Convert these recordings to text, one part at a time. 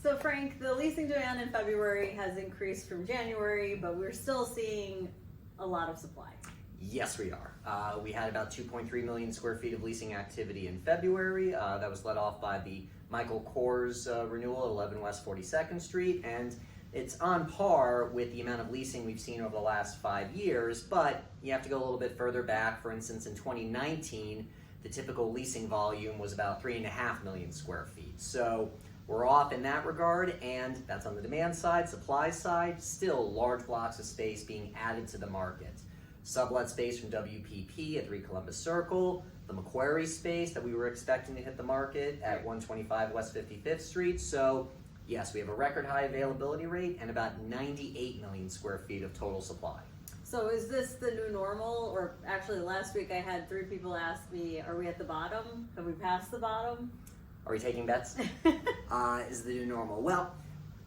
So Frank, the leasing demand in February has increased from January, but we're still seeing a lot of supply. Yes, we are. We had about 2.3 million square feet of leasing activity in February. That was led off by the Michael Kors renewal at 11 West 42nd Street, and it's on par with the amount of leasing we've seen over the last 5 years, but you have to go a little bit further back. For instance, in 2019, the typical leasing volume was about 3.5 million square feet. So we're off in that regard, and that's on the demand side. Supply side, still large blocks of space being added to the market. Sublet space from WPP at 3 Columbus Circle, the Macquarie space that we were expecting to hit the market at 125 West 55th Street. So yes, we have a record high availability rate and about 98 million square feet of total supply. So is this the new normal? Or actually last week I had 3 people ask me, are we at the bottom? Have we passed the bottom? Are we taking bets? Is the new normal? Well,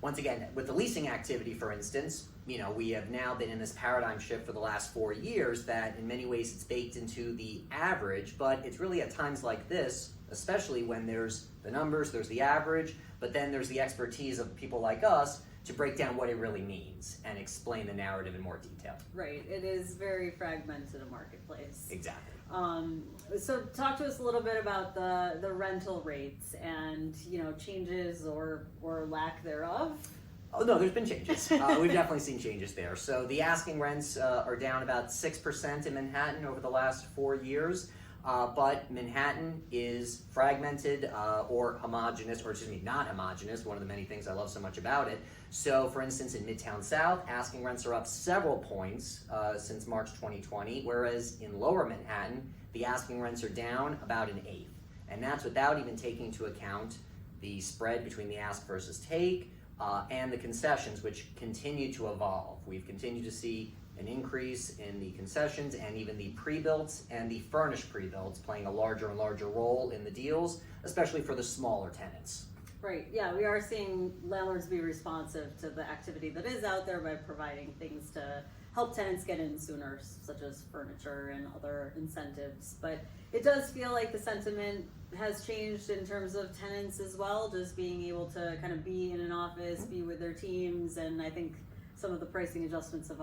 once again, with the leasing activity, for instance, we have now been in this paradigm shift for the last 4 years that in many ways it's baked into the average, but it's really at times like this, especially when there's the numbers, there's the average, but then there's the expertise of people like us to break down what it really means and explain the narrative in more detail. Right, it is very fragmented a marketplace. Exactly. So talk to us a little bit about the rental rates and changes or lack thereof. Oh no, there's been changes. We've definitely seen changes there. So the asking rents are down about 6% in Manhattan over the last 4 years. But Manhattan is fragmented or homogenous, or excuse me, not homogenous, one of the many things I love so much about it. So for instance, in Midtown South, asking rents are up several points since March 2020, whereas in lower Manhattan, the asking rents are down about 1/8. And that's without even taking into account the spread between the ask versus take and the concessions, which continue to evolve. We've continued to see an increase in the concessions and even the pre-builts and the furnished pre-builts playing a larger and larger role in the deals, especially for the smaller tenants. Right, yeah, we are seeing landlords be responsive to the activity that is out there by providing things to help tenants get in sooner, such as furniture and other incentives. But it does feel like the sentiment has changed in terms of tenants as well, just being able to kind of be in an office, be with their teams, and I think some of the pricing adjustments have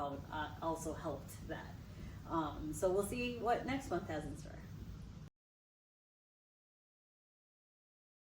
also helped that. So we'll see what next month has in store.